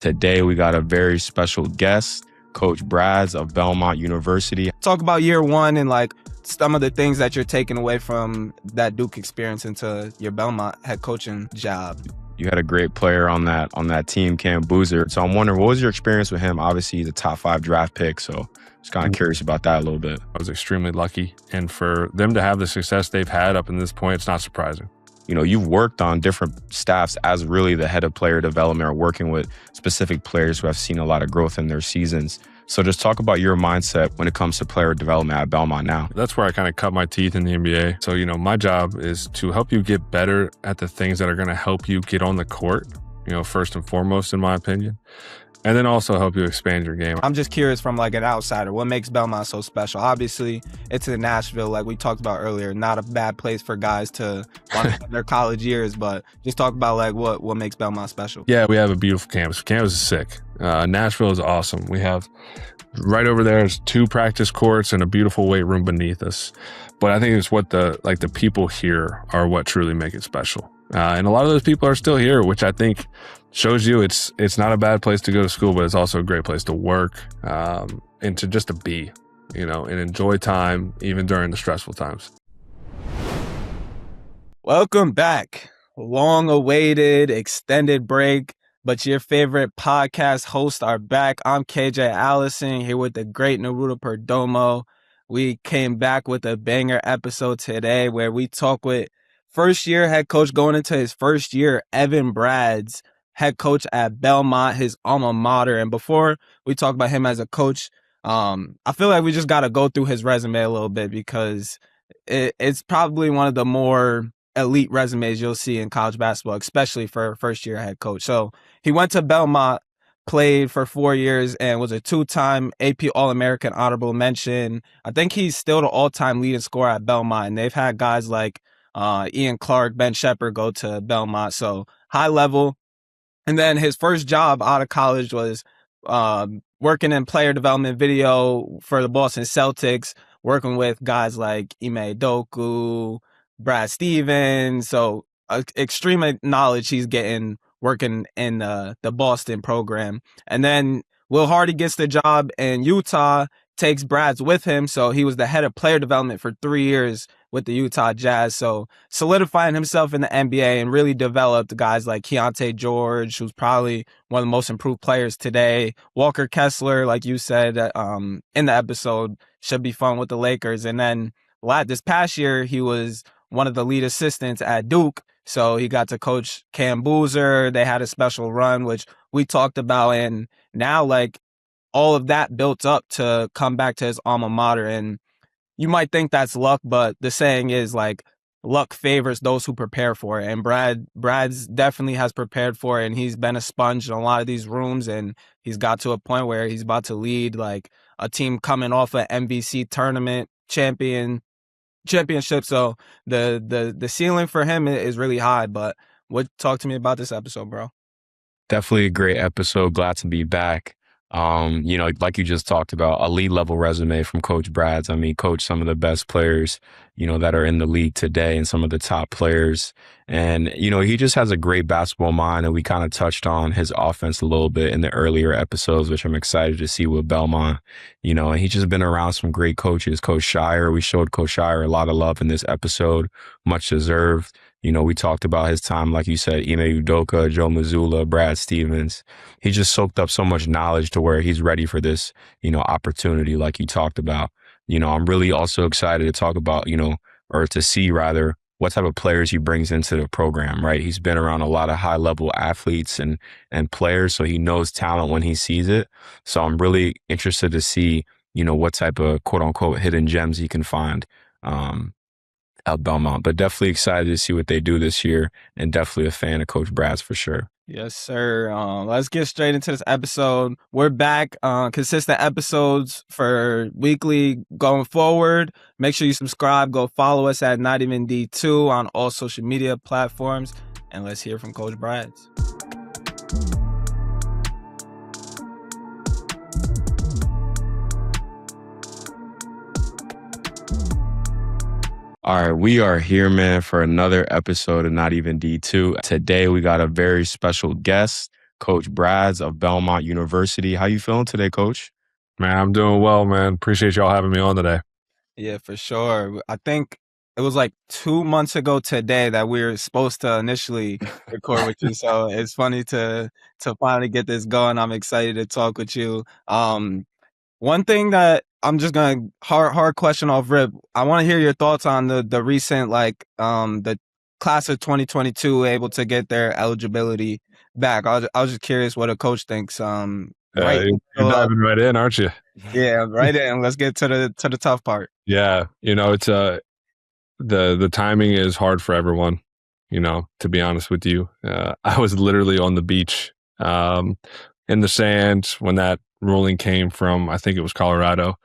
Today, we got a very special guest, Coach Brads of Belmont University. Talk about year one and like some of the things that you're taking away from that Duke experience into your Belmont head coaching job. You had a great player on that team, Cam Boozer. So I'm wondering, what was your experience with him? Obviously, he's a top 5 draft pick, so just kind of curious about that a little bit. I was extremely lucky, and for them to have the success they've had up in this point, it's not surprising. You know, you've worked on different staffs as really the head of player development or working with specific players who have seen a lot of growth in their seasons. So just talk about your mindset when it comes to player development at Belmont now. That's where I kind of cut my teeth in the NBA. So, my job is to help you get better at the things that are going to help you get on the court, first and foremost, in my opinion. And then also help you expand your game. I'm just curious from like an outsider, what makes Belmont so special? Obviously, it's in Nashville, like we talked about earlier, not a bad place for guys to want to their college years, but just talk about like what makes Belmont special. Yeah, we have a beautiful campus. Campus is sick. Nashville is awesome. We have right over there is 2 practice courts and a beautiful weight room beneath us. But I think it's what the people here are what truly make it special. And a lot of those people are still here, which I think shows you it's not a bad place to go to school, but it's also a great place to work and to be, and enjoy time even during the stressful times. Welcome back. Long-awaited, extended break, but your favorite podcast hosts are back. I'm KJ Allison here with the great Neruda Perdomo. We came back with a banger episode today where we talk with first-year head coach going into his first year, Evan Brads, head coach at Belmont, his alma mater. And before we talk about him as a coach, I feel like we just got to go through his resume a little bit because it's probably one of the more elite resumes you'll see in college basketball, especially for a first-year head coach. So he went to Belmont, played for 4 years, and was a 2-time AP All-American honorable mention. I think he's still the all-time leading scorer at Belmont, and they've had guys like Ian Clark, Ben Shepherd go to Belmont, so high level. And then his first job out of college was working in player development video for the Boston Celtics, working with guys like Ime Udoka, Brad Stevens. So extreme knowledge he's getting working in the Boston program. And then Will Hardy gets the job in Utah, takes Brads with him. So he was the head of player development for 3 years with the Utah Jazz. So solidifying himself in the NBA and really developed guys like Keyonte George, who's probably one of the most improved players today. Walker Kessler, like you said in the episode, should be fun with the Lakers. And then this past year, he was one of the lead assistants at Duke. So he got to coach Cam Boozer. They had a special run, which we talked about. And now, like, all of that built up to come back to his alma mater. And you might think that's luck, but the saying is, like, luck favors those who prepare for it. And Brad's definitely has prepared for it, and he's been a sponge in a lot of these rooms, and he's got to a point where he's about to lead, like, a team coming off an MVC tournament championship. So the ceiling for him is really high. But talk to me about this episode, bro. Definitely a great episode. Glad to be back. Like you just talked about, elite level resume from Coach Brads. I mean, coach some of the best players, that are in the league today and some of the top players. And, he just has a great basketball mind. And we kind of touched on his offense a little bit in the earlier episodes, which I'm excited to see with Belmont, and he's just been around some great coaches. Coach Shire, we showed Coach Shire a lot of love in this episode, much deserved. We talked about his time, like you said, Ime Udoka, Joe Mazzulla, Brad Stevens. He just soaked up so much knowledge to where he's ready for this, opportunity like you talked about. I'm really also excited to talk about, or to see rather, what type of players he brings into the program, right? He's been around a lot of high-level athletes and players, so he knows talent when he sees it. So I'm really interested to see, what type of quote-unquote hidden gems he can find at Belmont. But definitely excited to see what they do this year, and definitely a fan of Coach Brads for sure. Yes, sir. Let's get straight into this episode. We're back. Consistent episodes for weekly going forward. Make sure you subscribe. Go follow us at Not Even D2 on all social media platforms. And let's hear from Coach Brads. All right, we are here, man, for another episode of Not Even D2. Today, we got a very special guest, Coach Brads of Belmont University. How you feeling today, Coach? Man, I'm doing well, man. Appreciate y'all having me on today. Yeah, for sure. I think it was like 2 months ago today that we were supposed to initially record with you. So it's funny to finally get this going. I'm excited to talk with you. One thing that I'm just gonna hard question off rip. I want to hear your thoughts on the recent the class of 2022 able to get their eligibility back. I was just curious what a coach thinks. Right. You're diving right in, aren't you? Yeah, right in. Let's get to the tough part. Yeah, it's the timing is hard for everyone. To be honest with you, I was literally on the beach, in the sand when that ruling came from. I think it was Colorado.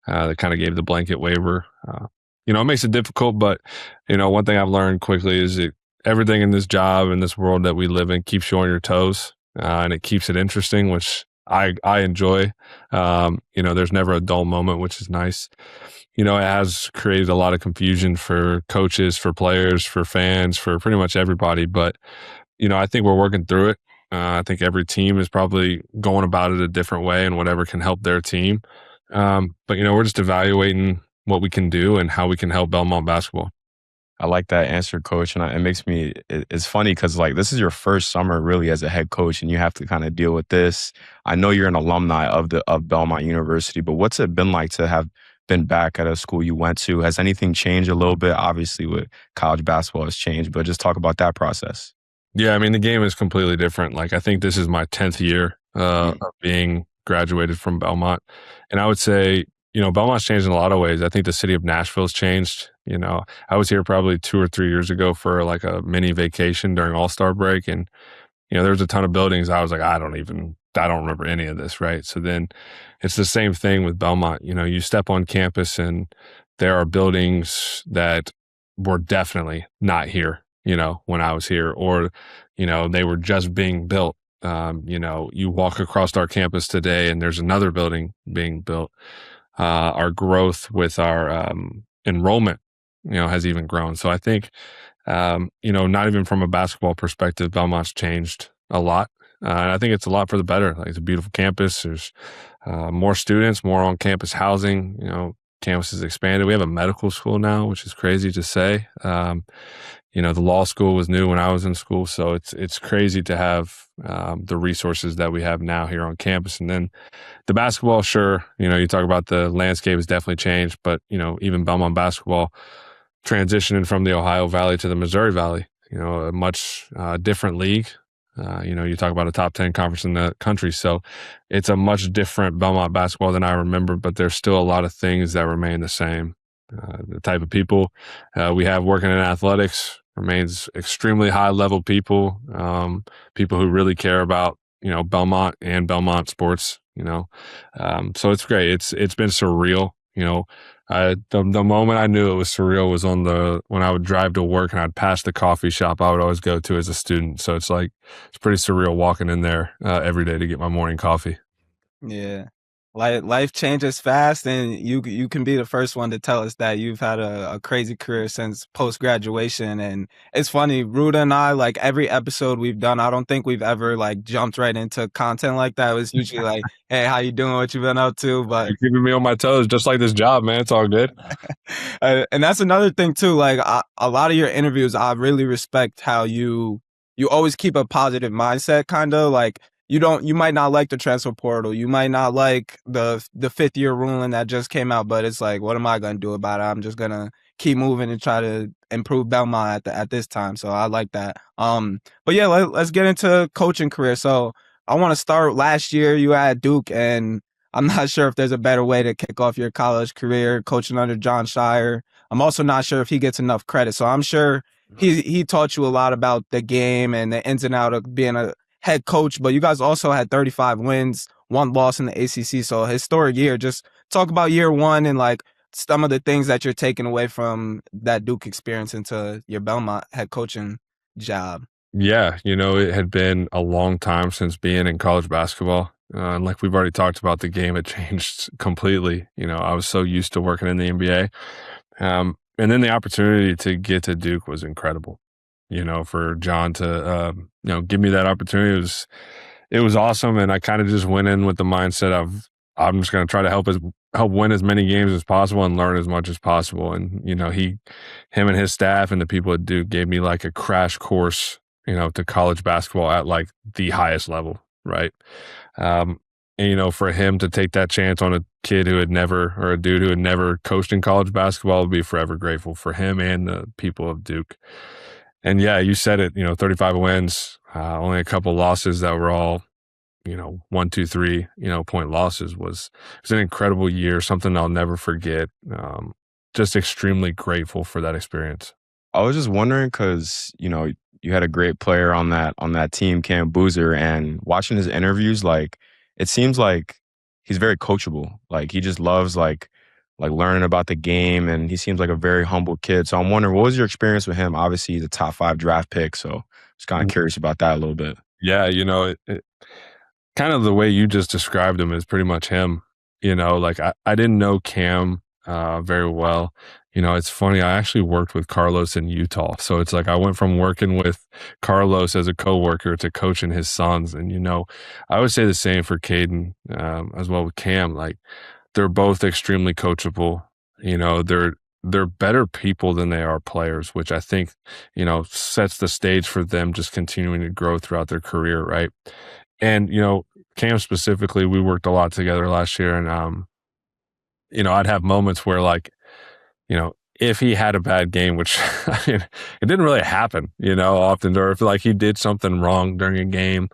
That kind of gave the blanket waiver. It makes it difficult, but one thing I've learned quickly is that everything in this job in this world that we live in keeps you on your toes, and it keeps it interesting, which I enjoy. There's never a dull moment, which is nice. It has created a lot of confusion for coaches, for players, for fans, for pretty much everybody. But, I think we're working through it. I think every team is probably going about it a different way and whatever can help their team. But, we're just evaluating what we can do and how we can help Belmont basketball. I like that answer, Coach. And it makes me, it's funny because this is your first summer really as a head coach and you have to kind of deal with this. I know you're an alumni of Belmont University, but what's it been like to have been back at a school you went to? Has anything changed a little bit? Obviously with college basketball has changed, but just talk about that process. Yeah, I mean, the game is completely different. I think this is my 10th year of being graduated from Belmont. And I would say, Belmont's changed in a lot of ways. I think the city of Nashville's changed. I was here probably 2 or 3 years ago for a mini vacation during All-Star break. And, there was a ton of buildings. I was like, I don't remember any of this. Right. So then it's the same thing with Belmont. You step on campus and there are buildings that were definitely not here, when I was here, or, they were just being built. You walk across our campus today and there's another building being built. Our growth with our enrollment, has even grown. So I think, not even from a basketball perspective, Belmont's changed a lot. And I think it's a lot for the better. It's a beautiful campus. There's more students, more on-campus housing. Campus is expanded. We have a medical school now, which is crazy to say. The law school was new when I was in school. So it's crazy to have the resources that we have now here on campus. And then the basketball, sure, you talk about the landscape has definitely changed, but, even Belmont basketball transitioning from the Ohio Valley to the Missouri Valley, a much different league. You talk about a top 10 conference in the country. So it's a much different Belmont basketball than I remember, but there's still a lot of things that remain the same. The type of people we have working in athletics remains extremely high level people, people who really care about, Belmont and Belmont sports, so it's great. It's been surreal. The moment I knew it was surreal was when I would drive to work and I'd pass the coffee shop I would always go to as a student. So it's pretty surreal walking in there every day to get my morning coffee. Yeah. Life changes fast, and you can be the first one to tell us that you've had a crazy career since post-graduation. And it's funny, Ruda and I, every episode we've done, I don't think we've ever jumped right into content like that. It was usually hey, how you doing? What you been up to? But you're keeping me on my toes, just like this job, man. It's all good. And that's another thing too. A lot of your interviews, I really respect how you always keep a positive mindset, kind of you might not like the transfer portal. You might not like the 5th year ruling that just came out, but it's what am I going to do about it? I'm just going to keep moving and try to improve Belmont at this time. So I like that. But yeah, let's get into coaching career. So I want to start last year. You were at Duke, and I'm not sure if there's a better way to kick off your college career coaching under John Shire. I'm also not sure if he gets enough credit. So I'm sure he taught you a lot about the game and the ins and out of being a head coach, but you guys also had 35 wins, 1 loss in the ACC. So a historic year. Just talk about year one and some of the things that you're taking away from that Duke experience into your Belmont head coaching job. Yeah, it had been a long time since being in college basketball. And like we've already talked about, the game had changed completely. I was so used to working in the NBA. And then the opportunity to get to Duke was incredible. For John to, give me that opportunity, it was awesome. And I kind of just went in with the mindset of, I'm just going to try to help win as many games as possible and learn as much as possible. And, him and his staff and the people at Duke gave me like a crash course, to college basketball at like the highest level. Right. And, for him to take that chance on a kid who had never, or a dude who had never coached in college basketball, would be forever grateful for him and the people of Duke. And yeah, you said it, 35 wins, only a couple losses that were all, 1, 2, 3, point losses. It was an incredible year, something I'll never forget. Just extremely grateful for that experience. I was just wondering because, you had a great player on that team, Cam Boozer, and watching his interviews, like, it seems like he's very coachable. Like, he just loves like learning about the game, and he seems like a very humble kid. So I'm wondering, what was your experience with him? Obviously, he's a top 5 draft pick, so just kind of curious about that a little bit. Yeah, it kind of the way you just described him is pretty much him. Like I didn't know Cam very well. It's funny, I actually worked with Carlos in Utah. So it's like I went from working with Carlos as a coworker to coaching his sons. And, I would say the same for Caden as well with Cam. Like, they're both extremely coachable. They're better people than they are players, which I think, sets the stage for them just continuing to grow throughout their career, right? And, Cam specifically, we worked a lot together last year. And, I'd have moments where, like, if he had a bad game, which I mean, it didn't really happen, often, or if like he did something wrong during a game,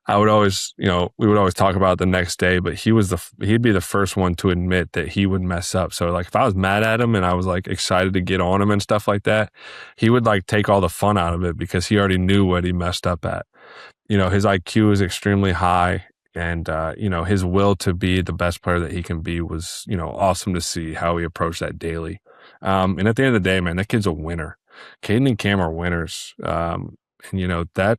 I would always, we would always talk about it the next day, but he'd be the first one to admit that he would mess up. So like if I was mad at him and I was like excited to get on him and stuff like that, he would like take all the fun out of it because he already knew what he messed up at. His IQ is extremely high. And, his will to be the best player that he can be was, awesome to see how he approached that daily. And at the end of the day, man, that kid's a winner. Caden and Cam are winners. And, that,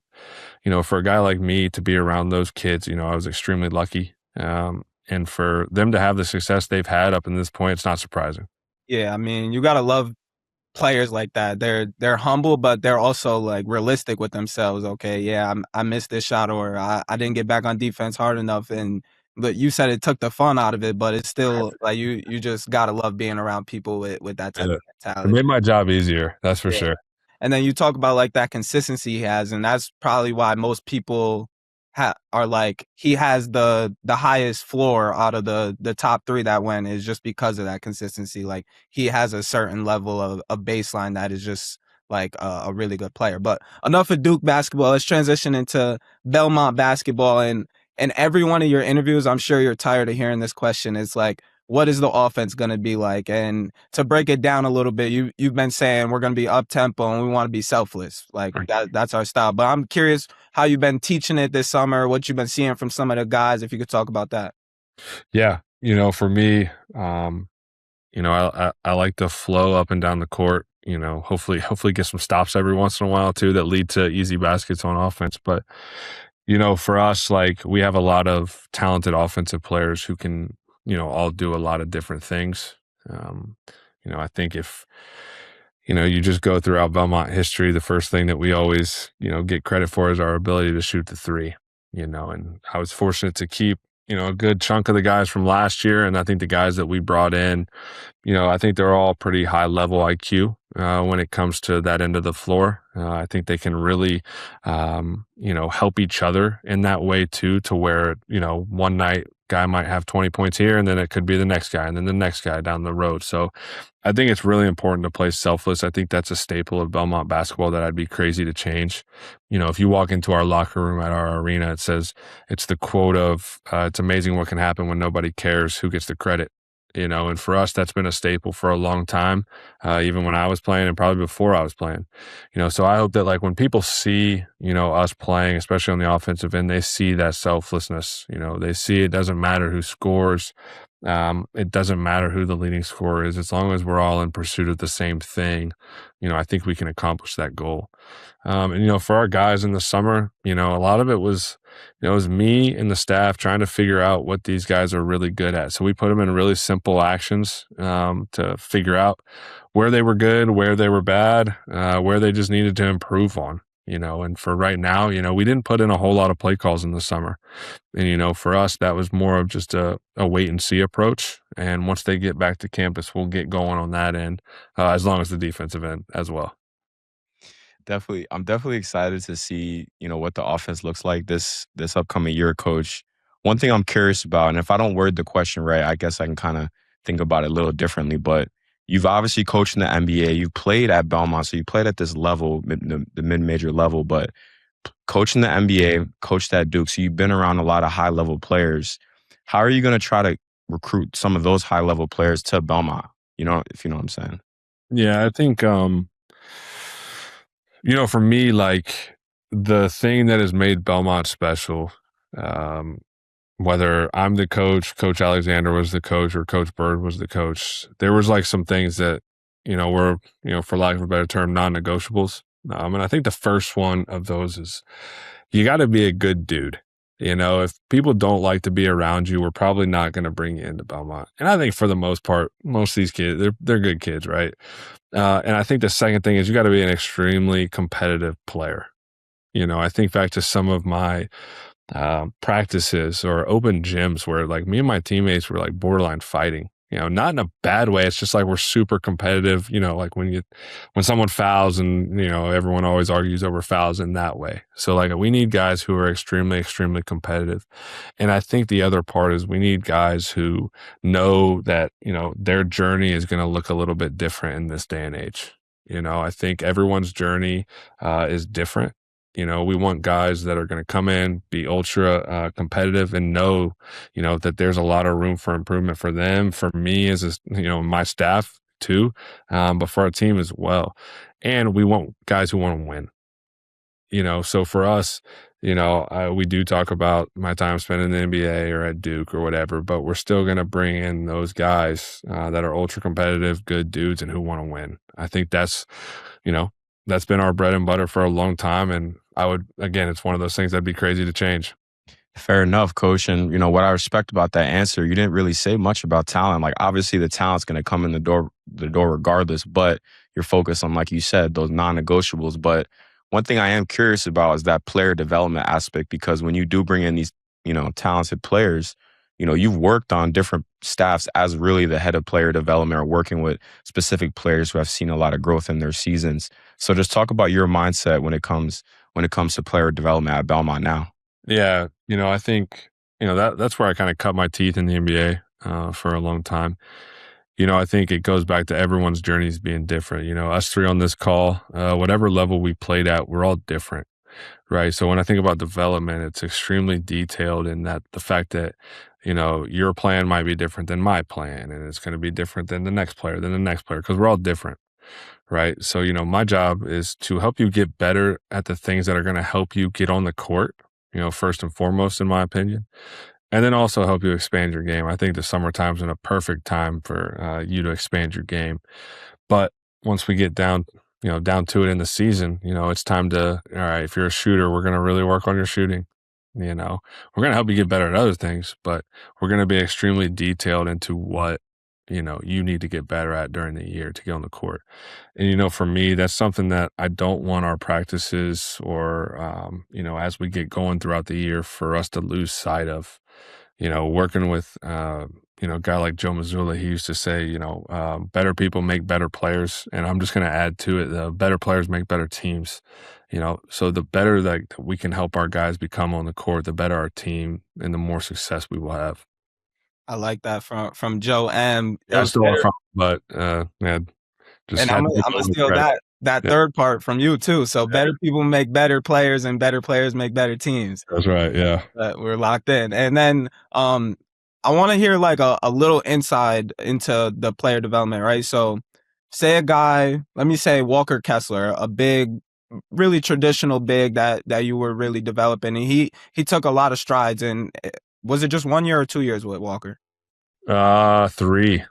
for a guy like me to be around those kids, I was extremely lucky. And for them to have the success they've had up in this point, it's not surprising. Yeah, I mean, you got to love players like that. They're humble, but they're also like realistic with themselves. Okay, yeah, I missed this shot, or I didn't get back on defense hard enough. But you said it took the fun out of it, but it's still like you just gotta love being around people with that type of mentality. It made my job easier, that's for sure. And then you talk about like that consistency he has, and that's probably why most people are like, he has the highest floor out of the top 3 that went, is just because of that consistency. Like, he has a certain level of baseline that is just like a really good player. But enough of Duke basketball. Let's transition into Belmont basketball. And in every one of your interviews, I'm sure you're tired of hearing this question. It's like, what is the offense going to be like? And to break it down a little bit, you've been saying we're going to be up tempo and we want to be selfless. Like, that's our style. But I'm curious how you've been teaching it this summer, what you've been seeing from some of the guys, if you could talk about that. Yeah. For me, I like to flow up and down the court, hopefully get some stops every once in a while too, that lead to easy baskets on offense. But, for us, like, we have a lot of talented offensive players who can, all do a lot of different things. I think if, you just go throughout Belmont history, the first thing that we always, get credit for is our ability to shoot the 3, and I was fortunate to keep, a good chunk of the guys from last year. And I think the guys that we brought in, I think they're all pretty high level IQ when it comes to that end of the floor. I think they can really, help each other in that way too, to where, one night guy might have 20 points here, and then it could be the next guy and then the next guy down the road. So I think it's really important to play selfless. I think that's a staple of Belmont basketball that I'd be crazy to change. If you walk into our locker room at our arena, it says, it's the quote of, it's amazing what can happen when nobody cares who gets the credit. And for us, that's been a staple for a long time, even when I was playing and probably before I was playing. So I hope that, like, when people see, us playing, especially on the offensive end, they see that selflessness. They see it doesn't matter who scores. It doesn't matter who the leading scorer is. As long as we're all in pursuit of the same thing, I think we can accomplish that goal. And, for our guys in the summer, a lot of it was, it was me and the staff trying to figure out what these guys are really good at. So we put them in really simple actions to figure out where they were good, where they were bad, where they just needed to improve on. and for right now, we didn't put in a whole lot of play calls in the summer. And, for us, that was more of just a wait and see approach. And once they get back to campus, we'll get going on that end, as long as the defensive end as well. Definitely. I'm definitely excited to see, what the offense looks like this upcoming year, coach. One thing I'm curious about, and if I don't word the question right, I guess I can kind of think about it a little differently, but you've obviously coached in the NBA. You've played at Belmont, so you played at this level, the mid-major level, but coaching the NBA, coached at Duke, so you've been around a lot of high-level players. How are you going to try to recruit some of those high-level players to Belmont? If you know what I'm saying. Yeah, I think, for me, like the thing that has made Belmont special, whether I'm the coach, Coach Alexander was the coach, or Coach Bird was the coach, there was like some things that, were, for lack of a better term, non-negotiables. And I think the first one of those is you got to be a good dude. If people don't like to be around you, we're probably not going to bring you into Belmont. And I think for the most part, most of these kids, they're good kids, right? And I think the second thing is you got to be an extremely competitive player. I think back to some of my practices or open gyms where like me and my teammates were like borderline fighting, not in a bad way. It's just like we're super competitive, like when someone fouls and, everyone always argues over fouls in that way. So like we need guys who are extremely, extremely competitive. And I think the other part is we need guys who know that, their journey is going to look a little bit different in this day and age. I think everyone's journey is different. We want guys that are going to come in, be ultra competitive and know, that there's a lot of room for improvement for them, for me as, my staff too, but for our team as well. And we want guys who want to win, so for us, we do talk about my time spent in the NBA or at Duke or whatever, but we're still going to bring in those guys that are ultra competitive, good dudes and who want to win. I think that's been our bread and butter for a long time. And it's one of those things that'd be crazy to change. Fair enough, coach. And, what I respect about that answer, you didn't really say much about talent. Like, obviously, the talent's going to come in the door regardless, but you're focused on, like you said, those non-negotiables. But one thing I am curious about is that player development aspect, because when you do bring in these, talented players, you've worked on different staffs as really the head of player development or working with specific players who have seen a lot of growth in their seasons. So just talk about your mindset when it comes to player development at Belmont now. Yeah. I think, that's where I kind of cut my teeth in the NBA for a long time. I think it goes back to everyone's journeys being different. Us three on this call, whatever level we played at, we're all different. Right. So when I think about development, it's extremely detailed in that the fact that, your plan might be different than my plan, and it's going to be different than the next player, because we're all different. Right. So, my job is to help you get better at the things that are going to help you get on the court, first and foremost, in my opinion, and then also help you expand your game. I think the summertime's in a perfect time for you to expand your game. But once we get down to it in the season, it's time to, all right, if you're a shooter, we're going to really work on your shooting. We're going to help you get better at other things, but we're going to be extremely detailed into what, you need to get better at during the year to get on the court. And, for me, that's something that I don't want our practices or, as we get going throughout the year for us to lose sight of. Working with, a guy like Joe Mazzulla, he used to say, better people make better players. And I'm just going to add to it, the better players make better teams. So the better that we can help our guys become on the court, the better our team and the more success we will have. I like that from Joe M. Yeah, still but man, just and I'm gonna steal that third part from you too. So better people make better players, and better players make better teams. That's right. Yeah, we're locked in. And then I want to hear like a little insight into the player development, right? So say a guy, let me say Walker Kessler, a big, really traditional big that you were really developing, and he took a lot of strides. And was it just 1 year or 2 years with Walker? 3. Okay,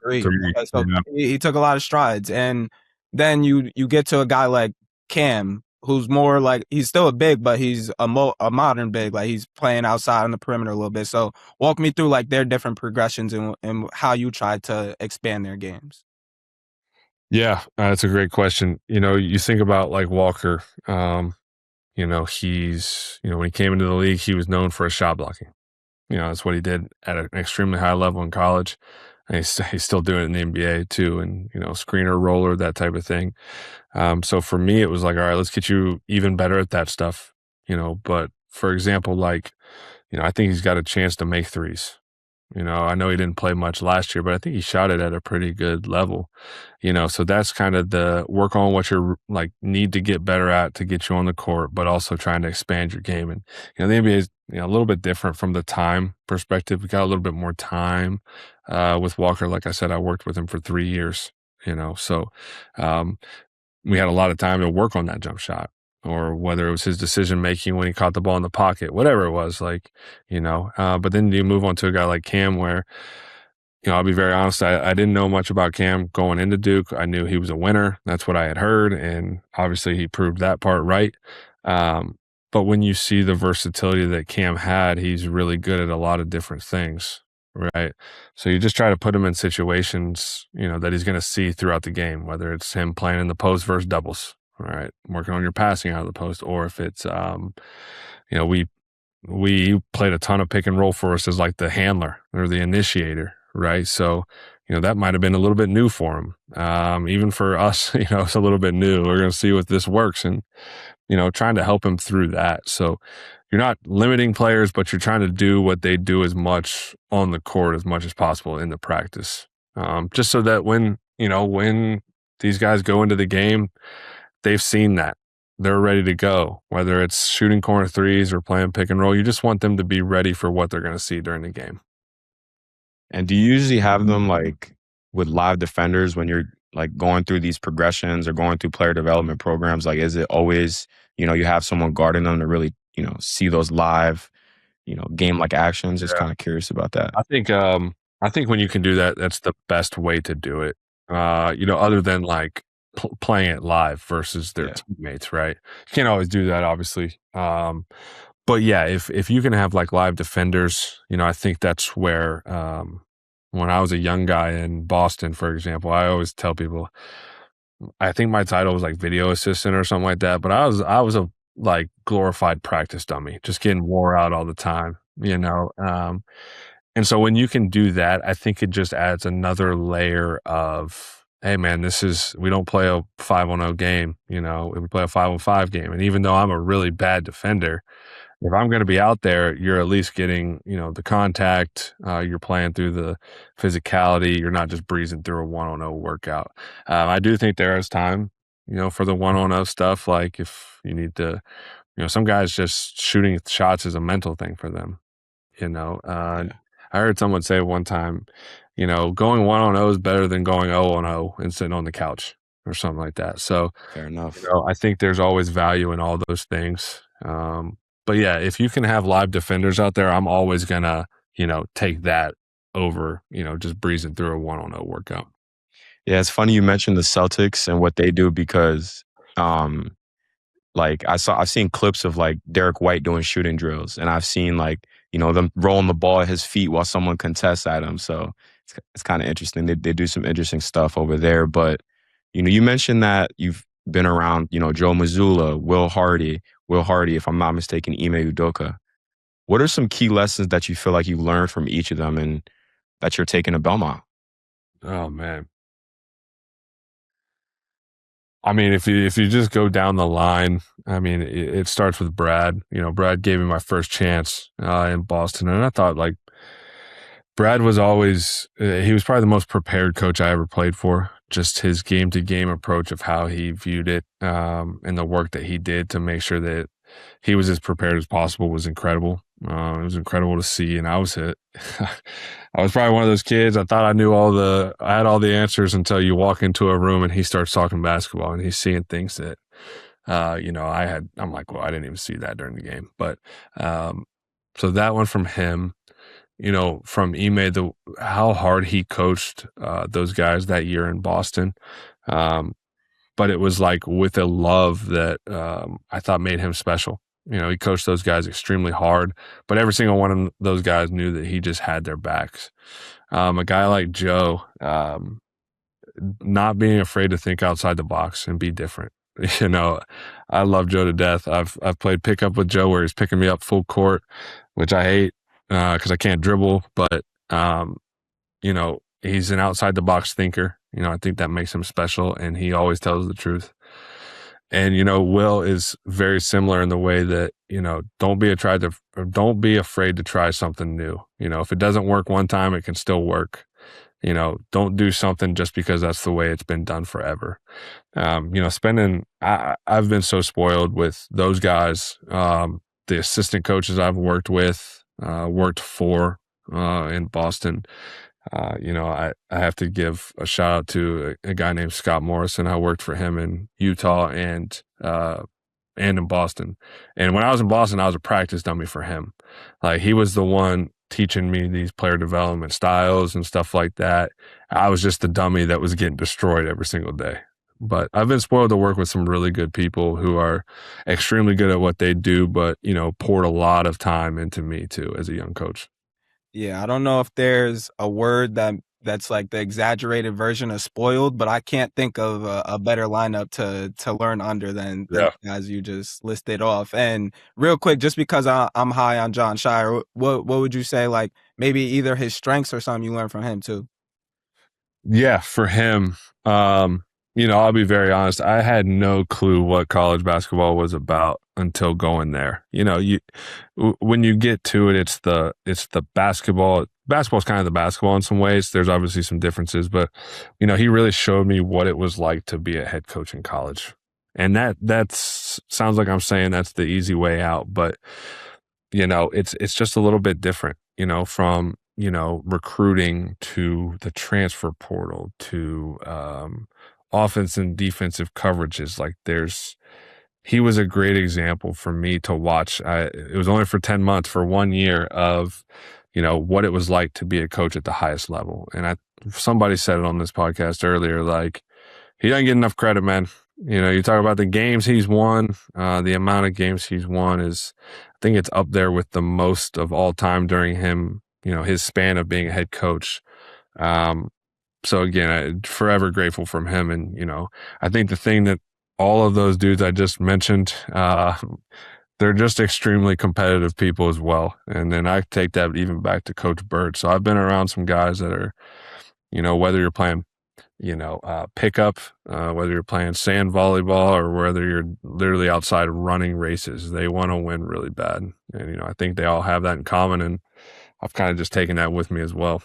so he took a lot of strides, and then you get to a guy like Cam, who's more like, he's still a big, but he's a modern big, like he's playing outside on the perimeter a little bit. So walk me through like their different progressions and how you tried to expand their games. Yeah, that's a great question. You think about like Walker. when he came into the league, he was known for his shot blocking. That's what he did at an extremely high level in college. And he's still doing it in the NBA too. And, screener, roller, that type of thing. So for me, it was like, all right, let's get you even better at that stuff, but for example, I think he's got a chance to make threes. I know he didn't play much last year, but I think he shot it at a pretty good level, so that's kind of the work on what you're need to get better at to get you on the court, but also trying to expand your game. And, the NBA is, a little bit different from the time perspective. We got a little bit more time, with Walker. Like I said, I worked with him for 3 years, so, we had a lot of time to work on that jump shot, or whether it was his decision making when he caught the ball in the pocket, whatever it was, but then you move on to a guy like Cam where, I'll be very honest, I didn't know much about Cam going into Duke. I knew he was a winner. That's what I had heard, and obviously he proved that part right. But when you see the versatility that Cam had, he's really good at a lot of different things, right? So you just try to put him in situations, that he's going to see throughout the game, whether it's him playing in the post versus doubles, right? Working on your passing out of the post, or if it's, we played a ton of pick and roll for us as like the handler or the initiator, right? So, that might have been a little bit new for him. Even for us, it's a little bit new. We're going to see if this works, and, trying to help him through that. So you're not limiting players, but you're trying to do what they do as much on the court as much as possible in the practice. Just so that when these guys go into the game, they've seen that. They're ready to go, whether it's shooting corner threes or playing pick and roll. You just want them to be ready for what they're going to see during the game. And do you usually have them with live defenders when you're going through these progressions or going through player development programs? Is it always, you have someone guarding them to really, see those live, game-like actions? Just kind of curious about that. I think when you can do that, that's the best way to do it. Other than playing it live versus their teammates, right? You can't always do that, obviously. But yeah, if you can have live defenders, I think that's where, when I was a young guy in Boston, for example, I always tell people, I think my title was video assistant or something like that, but I was a glorified practice dummy, just getting wore out all the time, and so when you can do that, I think it just adds another layer of, hey man, we don't play a 5-on-0 game, we play a 5-on-5 game. And even though I'm a really bad defender, if I'm going to be out there, you're at least getting, the contact, you're playing through the physicality. You're not just breezing through a 1-on-0 workout. I do think there is time, for the 1-on-0 stuff. If you need to, some guys just shooting shots is a mental thing for them, I heard someone say one time, going 1-on-0 is better than going 0-on-0 and sitting on the couch or something like that. So fair enough. I think there's always value in all those things. But yeah, if you can have live defenders out there, I'm always gonna, take that over, just breezing through a 1-on-0 workout. Yeah, it's funny you mentioned the Celtics and what they do because, I've seen clips of Derek White doing shooting drills, and I've seen them rolling the ball at his feet while someone contests at him. So it's kind of interesting. They do some interesting stuff over there. But you mentioned that you've been around Joe Mazzulla, Will Hardy, if I'm not mistaken, Ime Udoka. What are some key lessons that you feel like you've learned from each of them and that you're taking to Belmont? Oh man. I mean, if you just go down the line, I mean, it starts with Brad. Brad gave me my first chance in Boston, and I thought Brad was always he was probably the most prepared coach I ever played for. Just his game-to-game approach of how he viewed it, and the work that he did to make sure that he was as prepared as possible was incredible. It was incredible to see, and I was probably one of those kids. I thought I had all the answers until you walk into a room and he starts talking basketball and he's seeing things that, I'm like, well, I didn't even see that during the game. But, so that one from him, from Ime, how hard he coached, those guys that year in Boston. But it was with a love that, I thought made him special. He coached those guys extremely hard, but every single one of those guys knew that he just had their backs. A guy like Joe, not being afraid to think outside the box and be different. you know, I love Joe to death. I've played pickup with Joe where he's picking me up full court, which I hate because I can't dribble. But he's an outside the box thinker. I think that makes him special, and he always tells the truth. And Will is very similar in the way that don't be afraid to try something new. If it doesn't work one time, it can still work. Don't do something just because that's the way it's been done forever. I've been so spoiled with those guys. The assistant coaches I've worked with, worked for in Boston. I have to give a shout out to a guy named Scott Morrison. I worked for him in Utah and in Boston. And when I was in Boston, I was a practice dummy for him. Like, he was the one teaching me these player development styles and stuff like that. I was just the dummy that was getting destroyed every single day. But I've been spoiled to work with some really good people who are extremely good at what they do, but, poured a lot of time into me too as a young coach. Yeah, I don't know if there's a word that's like the exaggerated version of spoiled, but I can't think of a better lineup to learn under than Yeah. guys you just listed off. And real quick, just because I'm high on John Shire, what would you say, like, maybe either his strengths or something you learned from him too? Yeah, for him, I'll be very honest. I had no clue what college basketball was about until going there. When you get to it, it's the basketball. Basketball's kind of the basketball in some ways. There's obviously some differences, but he really showed me what it was like to be a head coach in college. And that sounds like I'm saying that's the easy way out, but it's just a little bit different, from recruiting to the transfer portal to offense and defensive coverages. Like, he was a great example for me to watch. It was only for 10 months, for 1 year of, what it was like to be a coach at the highest level. And somebody said it on this podcast earlier, like, he doesn't get enough credit, man. You talk about the games he's won, the amount of games he's won is, I think it's up there with the most of all time during his span of being a head coach. So again, I'm forever grateful from him. And, I think the thing that all of those dudes I just mentioned, they're just extremely competitive people as well. And then I take that even back to Coach Bird. So I've been around some guys that are, whether you're playing, pickup, whether you're playing sand volleyball or whether you're literally outside running races, they want to win really bad. And, I think they all have that in common. And I've kind of just taken that with me as well.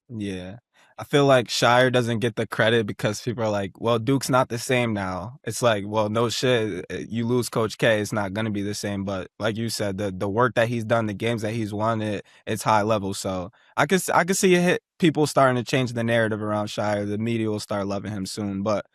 Yeah. I feel like Shire doesn't get the credit because people are like, well, Duke's not the same now. It's like, well, no shit. You lose Coach K, it's not going to be the same. But like you said, the work that he's done, the games that he's won, it's high level. So I could see people starting to change the narrative around Shire. The media will start loving him soon. But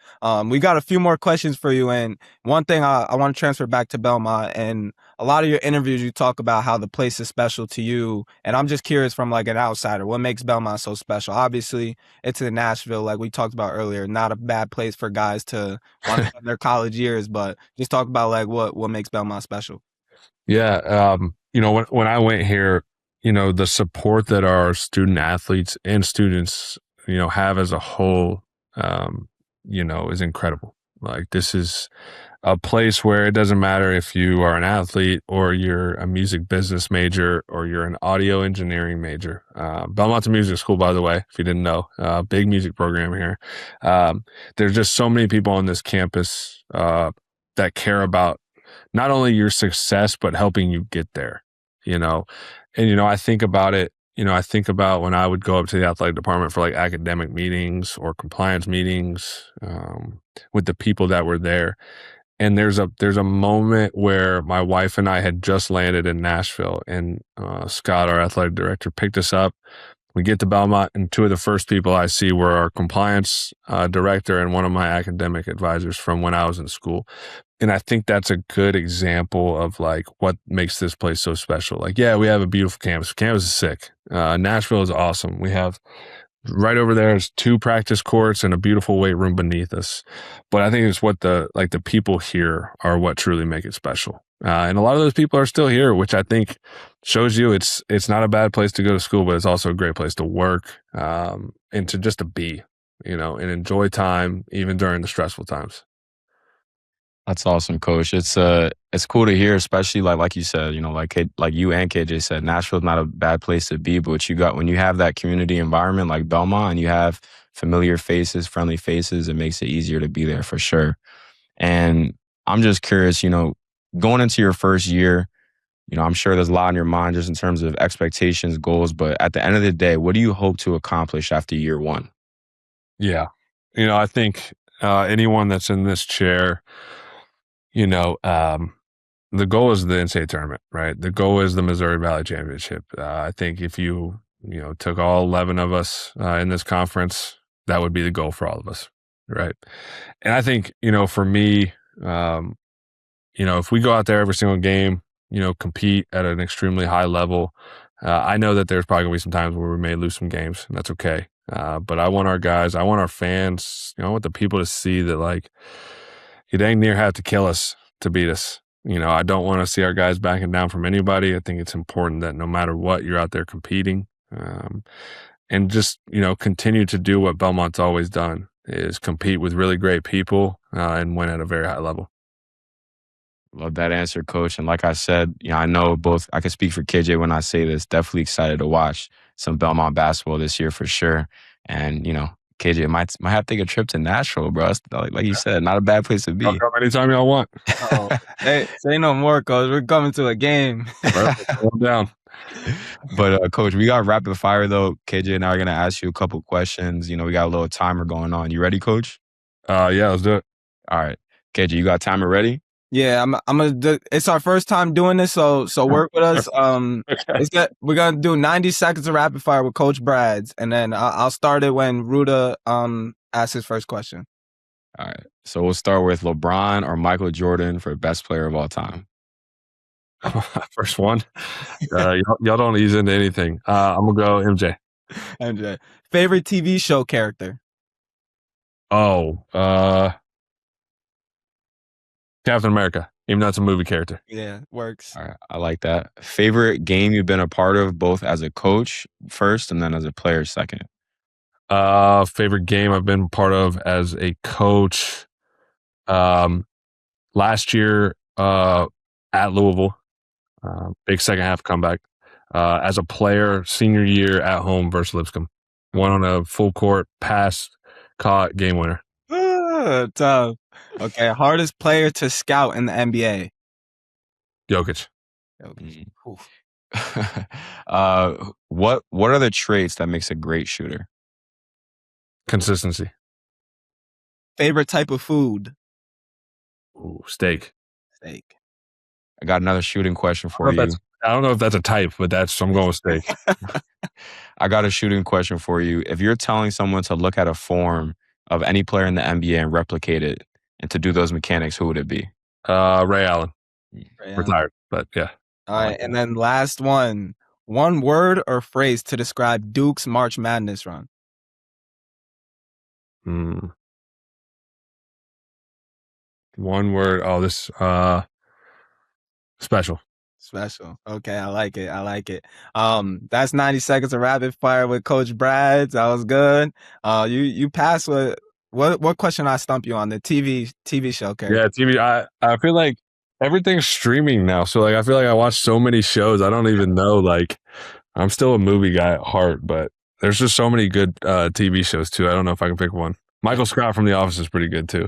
we got a few more questions for you. And one thing I want to transfer back to Belmont. And a lot of your interviews, you talk about how the place is special to you. And I'm just curious, from like an outsider, what makes Belmont so special? Obviously, it's in Nashville, like we talked about earlier. Not a bad place for guys to want to spend their college years, but just talk about like what makes Belmont special. Yeah, when I went here, the support that our student athletes and students, have as a whole, is incredible. Like, this is a place where it doesn't matter if you are an athlete or you're a music business major or you're an audio engineering major. Belmont's a music school, by the way, if you didn't know. Big music program here. There's just so many people on this campus that care about not only your success, but helping you get there, And, I think about it, I think about when I would go up to the athletic department for like academic meetings or compliance meetings with the people that were there. And there's a moment where my wife and I had just landed in Nashville, and Scott, our athletic director, picked us up. We get to Belmont, and two of the first people I see were our compliance director and one of my academic advisors from when I was in school. And I think that's a good example of like what makes this place so special. Like, yeah, we have a beautiful campus. Campus is sick. Nashville is awesome. We have right over there is 2 practice courts and a beautiful weight room beneath us. But I think it's what the people here are what truly make it special. And a lot of those people are still here, which I think shows you it's not a bad place to go to school, but it's also a great place to work and to just to be, and enjoy time even during the stressful times. That's awesome, Coach. It's cool to hear, especially like you said, like you and KJ said, Nashville's not a bad place to be, but you got when you have that community environment like Belmont and you have familiar faces, friendly faces, it makes it easier to be there for sure. And I'm just curious, going into your first year, I'm sure there's a lot in your mind just in terms of expectations, goals, but at the end of the day, what do you hope to accomplish after year one? Yeah. I think anyone that's in this chair, the goal is the NCAA tournament, right? The goal is the Missouri Valley Championship. I think if you took all 11 of us in this conference, that would be the goal for all of us, right? And I think, for me, if we go out there every single game, compete at an extremely high level, I know that there's probably going to be some times where we may lose some games, and that's okay. But I want our guys, I want our fans, I want the people to see that, like, you dang near have to kill us to beat us. I don't want to see our guys backing down from anybody. I think it's important that no matter what, you're out there competing. And just, continue to do what Belmont's always done, is compete with really great people and win at a very high level. Love that answer, Coach. And like I said, I know I can speak for KJ when I say this, definitely excited to watch some Belmont basketball this year for sure. And, KJ might have to take a trip to Nashville, bro. Like you said, not a bad place to be. I'll come anytime y'all want. Hey, say no more, Coach. We're coming to a game. Down. But, Coach, we got rapid fire, though. KJ and I are going to ask you a couple questions. We got a little timer going on. You ready, Coach? Yeah, let's do it. All right. KJ, you got timer ready? Yeah, I'm gonna. It's our first time doing this, so work with us. Okay. We're gonna do 90 seconds of rapid fire with Coach Brads, and then I'll start it when Ruda asks his first question. All right. So we'll start with LeBron or Michael Jordan for best player of all time. First one. Y'all don't ease into anything. I'm gonna go MJ. MJ. Favorite TV show character? Captain America, even though it's a movie character. Yeah, works. All right, I like that. Favorite game you've been a part of, both as a coach first and then as a player second? Favorite game I've been part of as a coach, last year at Louisville, big second half comeback. As a player, senior year at home versus Lipscomb. Won on a full court pass, caught, game winner. Tough. Okay, hardest player to scout in the NBA? Jokic. What are the traits that makes a great shooter? Consistency. Favorite type of food? Ooh, steak. Steak. I got another shooting question for you. I don't know if that's a type, but I'm going with steak. I got a shooting question for you. If you're telling someone to look at a form of any player in the NBA and replicate it and to do those mechanics, who would it be? Ray Allen. Retired, but yeah. All right, and then last one. One word or phrase to describe Duke's March Madness run? One word. Oh, this special. Special. Okay, I like it. That's 90 seconds of rapid fire with Coach Brad. That was good. You passed with what question I stump you on? The TV show character. Yeah, TV. I feel like everything's streaming now, so like I feel like I watch so many shows. I don't even know. Like, I'm still a movie guy at heart, but there's just so many good TV shows too. I don't know if I can pick one. Michael Scott from The Office is pretty good too.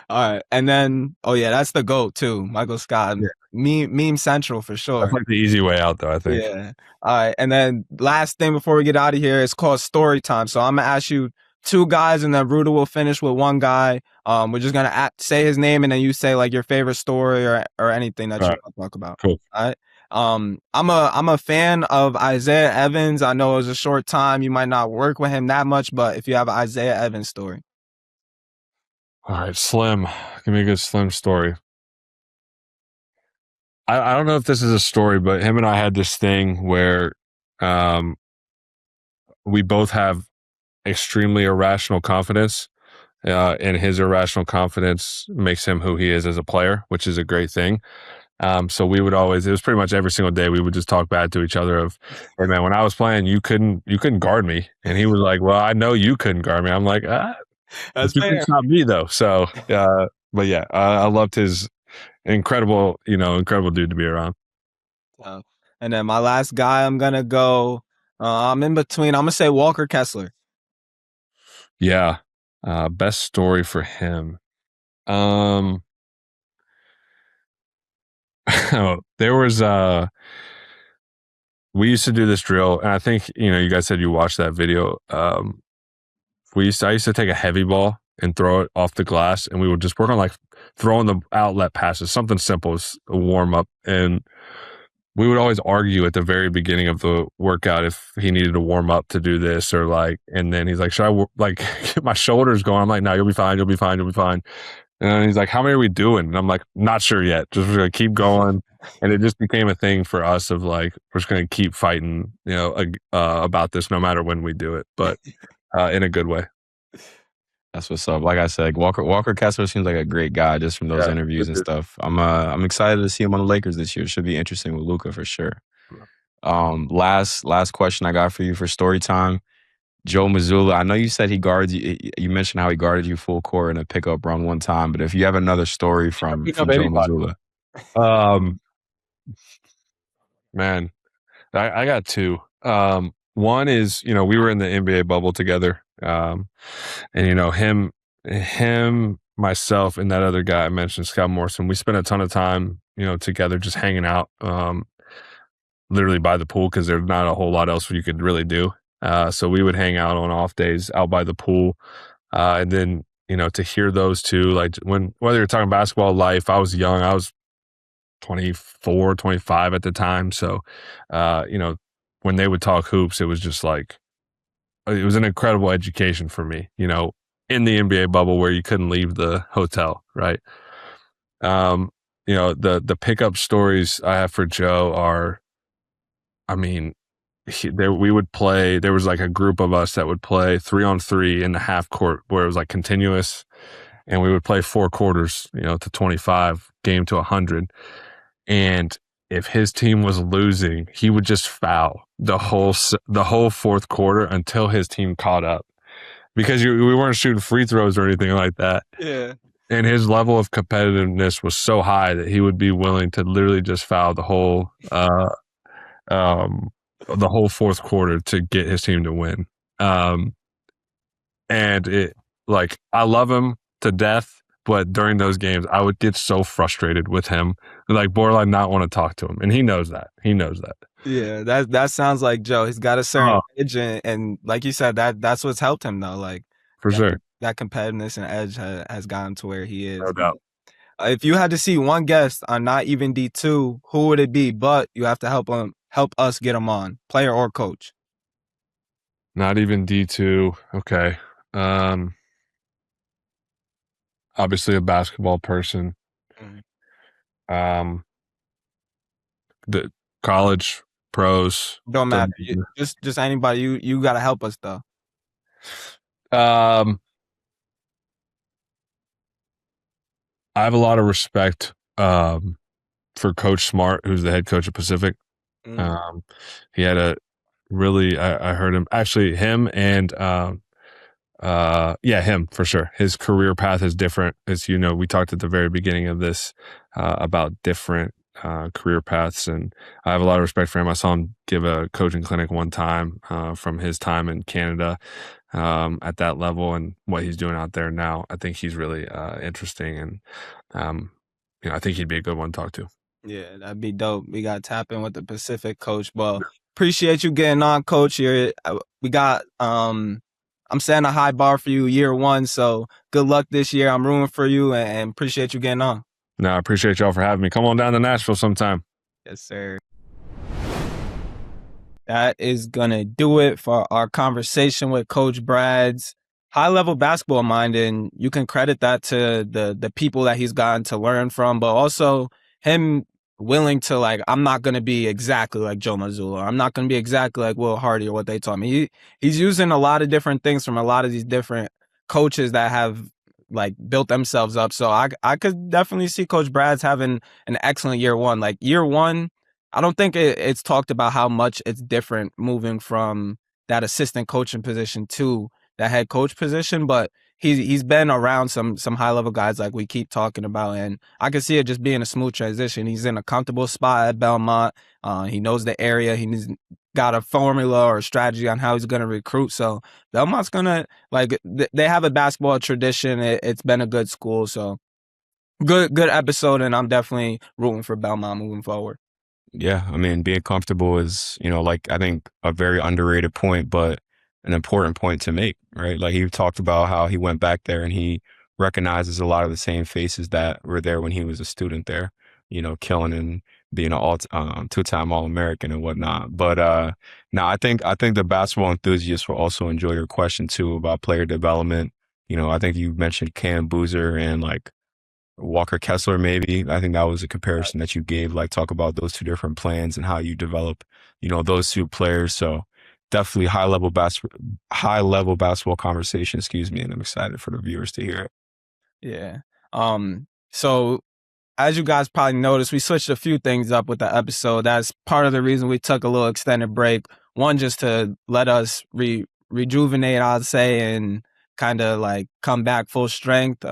All right, and then that's the GOAT too, Michael Scott. Yeah. Meme central for sure. That's like the easy way out though, I think. Yeah. All right, and then last thing before we get out of here, it's called story time. So I'm gonna ask you two guys, and then Ruda will finish with one guy. We're just gonna say his name, and then you say like your favorite story or anything that you want to talk about. Cool. All right. I'm a fan of Isaiah Evans. I know it was a short time. You might not work with him that much, but if you have an Isaiah Evans story. All right, Slim. Give me a good Slim story. I don't know if this is a story, but him and I had this thing where we both have extremely irrational confidence, and his irrational confidence makes him who he is as a player, which is a great thing. So we would always, it was pretty much every single day, we would just talk bad to each other of, hey man, when I was playing, you couldn't guard me. And he was like, well, I know you couldn't guard me. I'm like, that's fair. It's not me though. So But yeah, I loved his incredible dude to be around. And then my last guy, I'm gonna go. I'm in between. I'm gonna say Walker Kessler. Yeah, best story for him. There was we used to do this drill, and I think you guys said you watched that video. I used to take a heavy ball and throw it off the glass, and we would just work on like throwing the outlet passes, something simple as a warm up. And we would always argue at the very beginning of the workout if he needed to warm up to do this or like, and then he's like, should I like get my shoulders going? I'm like, no, you'll be fine. You'll be fine. You'll be fine. And then he's like, how many are we doing? And I'm like, not sure yet. Just gonna keep going. And it just became a thing for us of like, we're just going to keep fighting, about this no matter when we do it, but in a good way. That's what's up. Like I said, Walker Kessler seems like a great guy just from those interviews and stuff. I'm excited to see him on the Lakers this year. Should be interesting with Luka for sure. Last question I got for you for story time. Joe Mazzulla. I know you said he guards you. You mentioned how he guarded you full court in a pickup run one time. But if you have another story from Joe Mazzulla, man, I got two. One is we were in the NBA bubble together. And him, myself, and that other guy I mentioned, Scott Morrison, we spent a ton of time, together just hanging out, literally by the pool because there's not a whole lot else you could really do. So we would hang out on off days out by the pool. And then, to hear those two, like whether you're talking basketball life, I was young, I was 24, 25 at the time. So, when they would talk hoops, it was just like, it was an incredible education for me, in the NBA bubble where you couldn't leave the hotel, right? The pickup stories I have for Joe are, we would play, there was like a group of us that would play 3-on-3 in the half court where it was like continuous, and we would play 4 quarters, to 25, game to 100. And if his team was losing, he would just foul the whole fourth quarter until his team caught up, because we weren't shooting free throws or anything like that. Yeah. And his level of competitiveness was so high that he would be willing to literally just foul the whole fourth quarter to get his team to win. And it, like, I love him to death. But during those games, I would get so frustrated with him, like borderline not want to talk to him, and he knows that. Yeah, that sounds like Joe. He's got a certain edge, and like you said, that's what's helped him though. Like for sure, that competitiveness and edge has gotten to where he is. No doubt. If you had to see one guest on Not Even D2, who would it be? But you have to help us get him on, player or coach. Not Even D2. Okay. Obviously a basketball person. The college pros. Don't matter. Just anybody. You got to help us though. I have a lot of respect for Coach Smart, who's the head coach of Pacific. He had a really, I heard him, actually him and him for sure. His career path is different. As we talked at the very beginning of this about different career paths, and I have a lot of respect for him. I saw him give a coaching clinic one time from his time in Canada at that level, and what he's doing out there now. I think he's really interesting, and I think he'd be a good one to talk to. Yeah, that'd be dope. We got to tap in with the Pacific coach. Well, appreciate you getting on, Coach. Here we got I'm setting a high bar for you year one, so good luck this year. I'm rooting for you and appreciate you getting on. No, I appreciate y'all for having me. Come on down to Nashville sometime. Yes, sir. That is going to do it for our conversation with Coach Brad's high-level basketball mind, and you can credit that to the people that he's gotten to learn from, but also him willing to, like, I'm not going to be exactly like Joe Mazzulla. I'm not going to be exactly like Will Hardy or what they taught me. He's using a lot of different things from a lot of these different coaches that have, like, built themselves up. So I could definitely see Coach Brad's having an excellent year one. Like, year one, I don't think it's talked about how much it's different moving from that assistant coaching position to that head coach position. But he's been around some high level guys like we keep talking about, and I can see it just being a smooth transition. He's in a comfortable spot at Belmont. He knows the area. He's got a formula or a strategy on how he's going to recruit. So Belmont's gonna they have a basketball tradition. It's been a good school. So good episode, and I'm definitely rooting for Belmont moving forward. Yeah, I mean, being comfortable is, like I think a very underrated point, but an important point to make, right? Like he talked about how he went back there and he recognizes a lot of the same faces that were there when he was a student there, killing and being an two-time All-American and whatnot. But no, I think the basketball enthusiasts will also enjoy your question too about player development. I think you mentioned Cam Boozer and like Walker Kessler, maybe. I think that was a comparison that you gave, like talk about those two different plans and how you develop, those two players. So definitely high level basketball conversation, excuse me. And I'm excited for the viewers to hear it. Yeah. So as you guys probably noticed, we switched a few things up with the episode. That's part of the reason we took a little extended break. One, just to let us rejuvenate, I'd say, and kind of like come back full strength.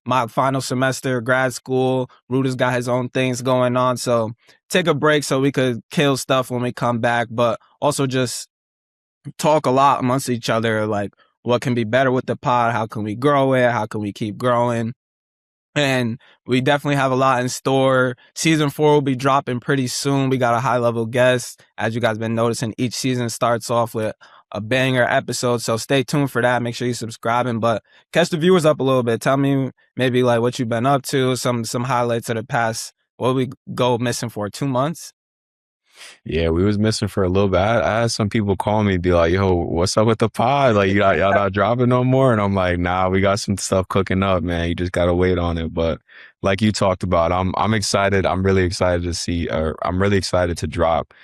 My final semester, grad school, Ruda's got his own things going on. So take a break so we could kill stuff when we come back, but also just talk a lot amongst each other, like what can be better with the pod, how can we grow it, how can we keep growing. And we definitely have a lot in store. Season 4 will be dropping pretty soon. We got a high-level guest. As you guys been noticing, each season starts off with a banger episode, so stay tuned for that. Make sure you're subscribing, but catch the viewers up a little bit. Tell me maybe like what you've been up to, some highlights of the past. What we go missing for 2 months? Yeah, we was missing for a little bit. I had some people call me, be like, "Yo, what's up with the pod? Like, y'all not dropping no more?" And I'm like, "Nah, we got some stuff cooking up, man. You just gotta wait on it." But like you talked about, I'm excited. I'm really excited to see. I'm really excited to drop,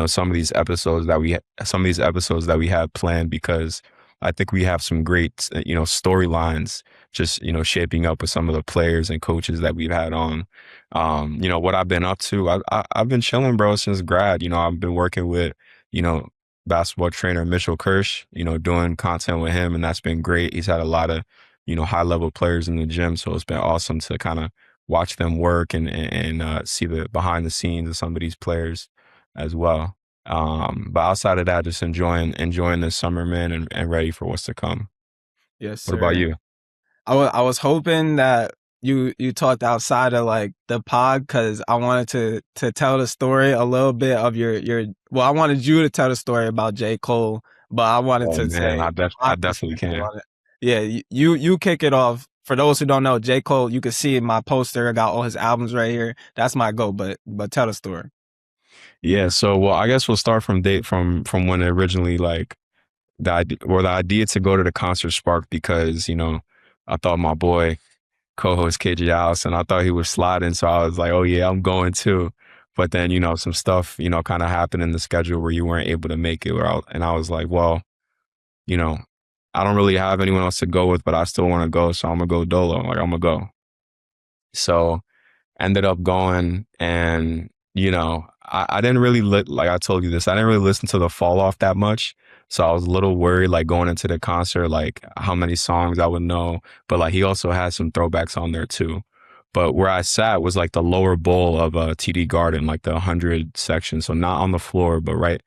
some of these episodes that we have planned because I think we have some great, storylines just, shaping up with some of the players and coaches that we've had on. What I've been up to, I've been chilling, bro, since grad. I've been working with, basketball trainer Mitchell Kirsch, doing content with him, and that's been great. He's had a lot of, high level players in the gym, so it's been awesome to kind of watch them work and see the behind the scenes of some of these players as well. But outside of that, just enjoying this summer, man, and ready for what's to come. Yes, sir. What about you? I was hoping that you talked outside of like the pod because I wanted to tell the story a little bit of your well, I wanted you to tell the story about J. Cole, but I wanted to say I definitely can. Yeah, you kick it off. For those who don't know, J. Cole, you can see in my poster, I got all his albums right here. That's my go, but tell the story. Yeah, so well, I guess we'll start from when it originally like the idea to go to the concert sparked because I thought my boy co-host KJ Allison, I thought he was sliding, so I was like, oh yeah, I'm going too. But then some stuff kind of happened in the schedule where you weren't able to make it, and I was like, well, I don't really have anyone else to go with, but I still want to go, so I'm gonna go dolo. Like I'm gonna go. So ended up going, and I didn't really like I told you this, I didn't really listen to the fall off that much. So I was a little worried, like going into the concert, like how many songs I would know. But like he also had some throwbacks on there too. But where I sat was like the lower bowl of TD Garden, like the 100 section. So not on the floor, but right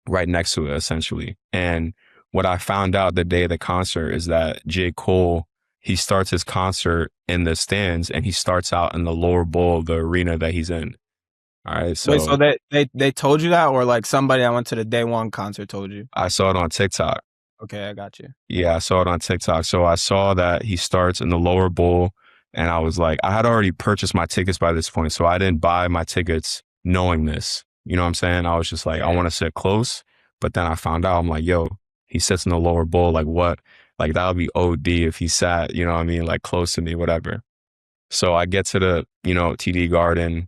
next to it, essentially. And what I found out the day of the concert is that J. Cole, he starts his concert in the stands and he starts out in the lower bowl of the arena that he's in. All right. So, wait, so they told you that, or like somebody I went to the day one concert told you? I saw it on TikTok. Okay, I got you. Yeah, I saw it on TikTok. So I saw that he starts in the lower bowl, and I was like, I had already purchased my tickets by this point, so I didn't buy my tickets knowing this. You know what I'm saying? I was just like, I want to sit close, but then I found out, I'm like, yo, he sits in the lower bowl. Like what? Like that would be OD if he sat, you know what I mean, like close to me, whatever. So I get to the, TD Garden.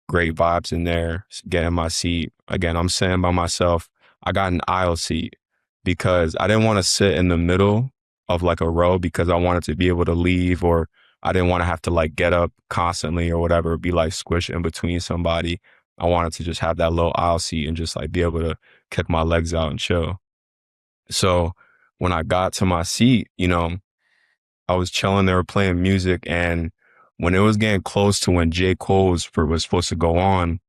Great vibes in there, get in my seat. Again, I'm sitting by myself. I got an aisle seat because I didn't want to sit in the middle of like a row because I wanted to be able to leave, or I didn't want to have to like get up constantly or whatever, be like squished in between somebody. I wanted to just have that little aisle seat and just like be able to kick my legs out and chill. So when I got to my seat, I was chilling. They were playing music, and when it was getting close to when J. Cole was supposed to go on,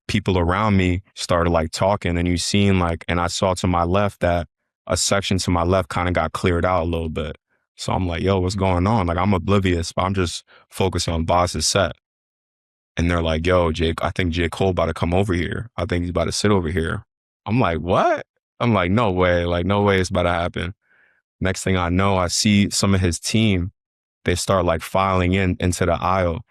people around me started like talking, and and I saw to my left that a section to my left kind of got cleared out a little bit. So I'm like, yo, what's going on? Like, I'm oblivious, but I'm just focused on Boss's set. And they're like, yo, Jake, I think J. Cole about to come over here. I think he's about to sit over here. I'm like, what? I'm like, no way. Like, no way it's about to happen. Next thing I know, I see some of his team. They start like filing into the aisle.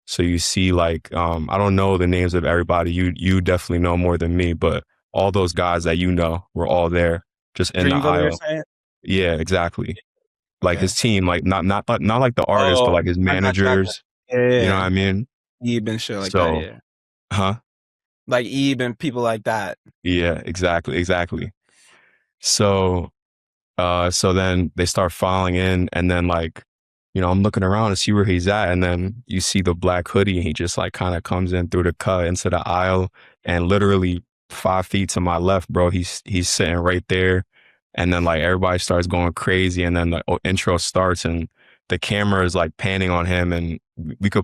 So you see like, I don't know the names of everybody. You definitely know more than me, but all those guys that were all there just in the Dreamville, you're aisle. saying? Yeah, exactly. Like Okay. his team, like not like the artists, but Oh, like his I got you. managers. Yeah, You know what yeah. I mean? Ebe and shit like that, So, yeah. huh? Like Ebe and people like that. Yeah, exactly. So, so then they start filing in, and then like, I'm looking around to see where he's at, and then you see the black hoodie, and he just like kind of comes in through the cut into the aisle, and literally 5 feet to my left, bro, he's sitting right there, and then like everybody starts going crazy, and then the intro starts, and the camera is like panning on him, and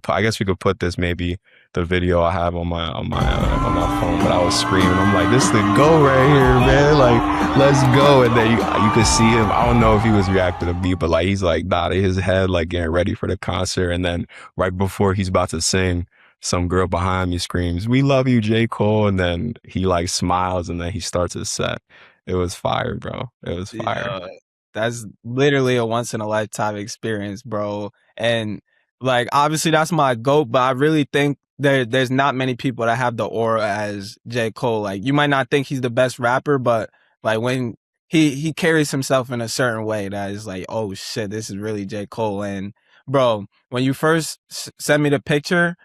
I guess we could put this maybe the video I have on my phone, but I was screaming. I'm like, this is the go right here, man. Like, let's go. And then you could see him. I don't know if he was reacting to me, but like, he's like nodding his head, like getting ready for the concert. And then right before he's about to sing, some girl behind me screams, "We love you, J. Cole." And then he like smiles, and then he starts his set. It was fire, bro. It was fire. Yeah, that's literally a once in a lifetime experience, bro. And like, obviously that's my GOAT, but I really think there's not many people that have the aura as J. Cole. Like, you might not think he's the best rapper, but like when he carries himself in a certain way that is like, oh shit, this is really J. Cole. And bro, when you first sent me the picture,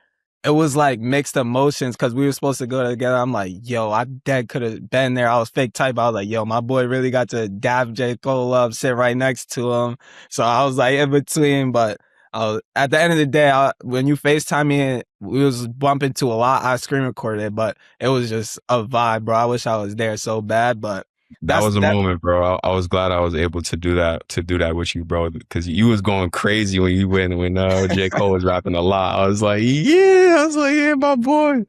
it was like mixed emotions because we were supposed to go together. I'm like, yo, I dead could have been there. I was fake type. I was like, yo, my boy really got to dab J. Cole up, sit right next to him. So I was like in between, but at the end of the day, when you FaceTime me, we was bumping to a lot. I screen recorded it, but it was just a vibe, bro. I wish I was there so bad, but That that's was a that. moment, bro. I was glad I was able to do that with you, bro, because you was going crazy when J. Cole was rapping a lot. I was like, yeah, my boy.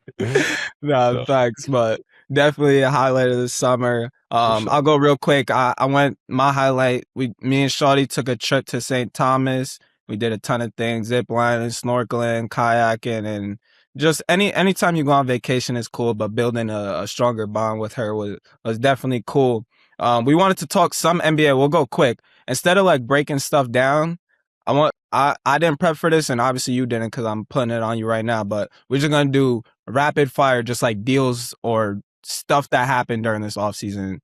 No, So, thanks, but definitely a highlight of the summer. for sure. I'll go real quick. I went my highlight. Me and Shawty took a trip to St. Thomas. We did a ton of things: zip lining, snorkeling, kayaking, and just anytime you go on vacation is cool. But building a stronger bond with her was definitely cool. We wanted to talk some NBA. We'll go quick instead of like breaking stuff down. I didn't prep for this, and obviously you didn't because I'm putting it on you right now. But we're just gonna do rapid fire, just like deals or stuff that happened during this offseason,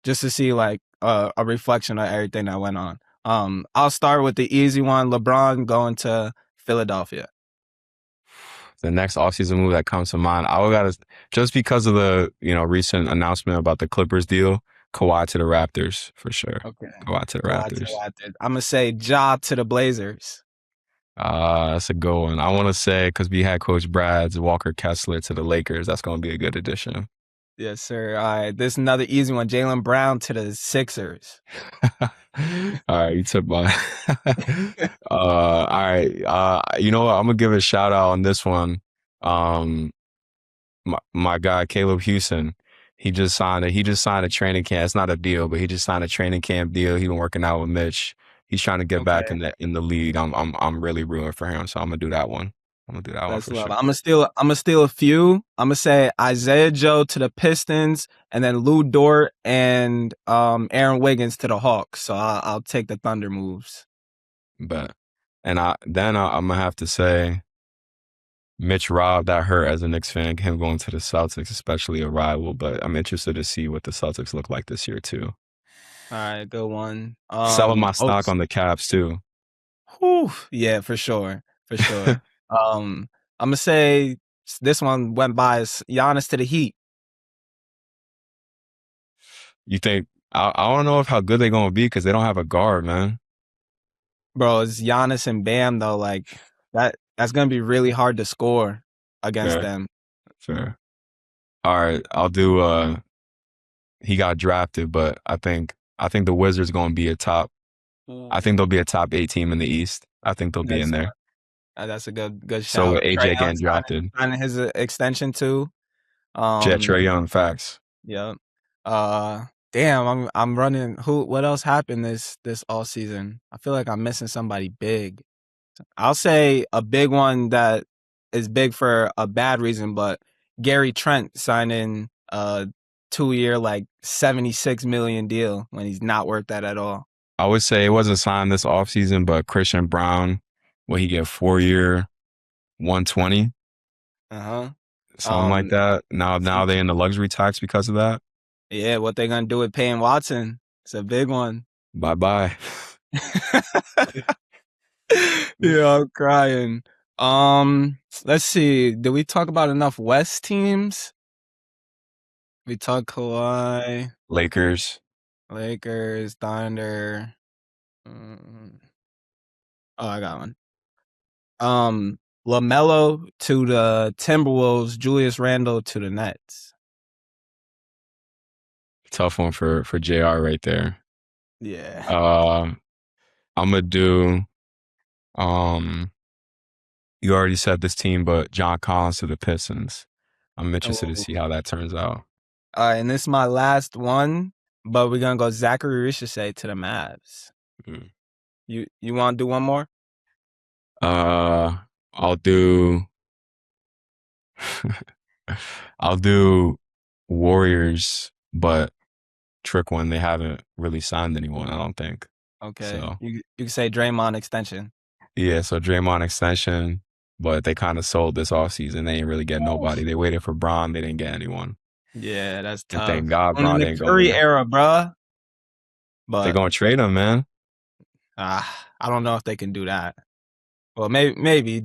just to see like a reflection of everything that went on. I'll start with the easy one: LeBron going to Philadelphia. The next offseason move that comes to mind, I would gotta just because of the recent announcement about the Clippers deal, Kawhi to the Raptors for sure. Okay, Kawhi to the Kawhi to the Raptors. Raptors. I'm gonna say Ja to the Blazers. That's a good one. I want to say because we had Coach Brad's Walker Kessler to the Lakers. That's going to be a good addition. Yes, sir. All right, this is another easy one: Jaylen Brown to the Sixers. All right, you took my. All right. You know what? I'm gonna give a shout out on this one. Um, my guy Caleb Houston. He just signed a training camp. It's not a deal, but he just signed a training camp deal. He been working out with Mitch. He's trying to get back Okay. in the league. I'm really rooting for him. So I'm gonna do that one. I'm gonna do that one That's for love. sure. I'm gonna steal a few. I'm gonna say Isaiah Joe to the Pistons, and then Lou Dort and Aaron Wiggins to the Hawks. So I'll take the Thunder moves. But I'm gonna have to say Mitch Rob that hurt as a Knicks fan, him going to the Celtics, especially a rival. But I'm interested to see what the Celtics look like this year too. All right, good one. Selling my stock on the Caps too. Whew, yeah, for sure, for sure. I'm gonna say this one went by as Giannis to the Heat. You think I don't know if how good they're gonna be because they don't have a guard, man. Bro, it's Giannis and Bam though. Like that's gonna be really hard to score against Fair, them. fair. All right, I'll do. He got drafted, but I think I think the Wizards going to be I think they'll be a top 8 team in the East. I think they'll be in there. That's a good So shout. with AJ getting drafted. Signing his extension too. Trey Young, facts. Yeah. Damn, I'm running. What else happened this all season? I feel like I'm missing somebody big. I'll say a big one that is big for a bad reason, but Gary Trent signing a 2-year, like $76 million deal when he's not worth that at all. I would say it wasn't signed this offseason, but Christian Brown, will he get 4-year, 120? Something like that. Now they in the luxury tax because of that. Yeah, what they gonna do with Payne Watson? It's a big one. Bye. Yeah, I'm crying. Let's see. Did we talk about enough West teams? We talked Kawhi, Lakers, Thunder. I got one. LaMelo to the Timberwolves, Julius Randle to the Nets. tough one for JR right there. Yeah. I'm gonna do. You already said this team, but John Collins to the Pistons. I'm interested to see how that turns out. All right, and this is my last one, but we're gonna go Zachary Richardson to the Mavs. You want to do one more? I'll do. I'll do Warriors, but trick one. They haven't really signed anyone, I don't think. Okay. So you can say Draymond extension. Yeah, so Draymond extension, but they kind of sold this offseason. They ain't really get nobody. They waited for Bron. They didn't get anyone. Yeah, that's tough. And thank God Bron didn't go. Curry era, bruh. But they're gonna trade him, man. I don't know if they can do that. Well, maybe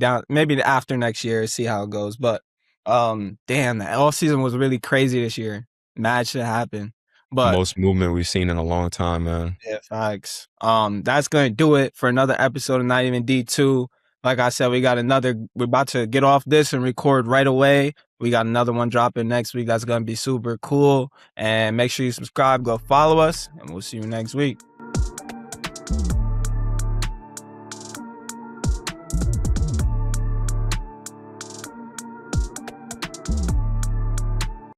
after next year, see how it goes. But damn, the offseason was really crazy this year. Mad shit happened. But most movement we've seen in a long time, man. Yeah, facts. That's gonna do it for another episode of Not Even D2. Like I said, we're about to get off this and record right away. We got another one dropping next week. That's gonna be super cool. And make sure you subscribe, go follow us, and we'll see you next week.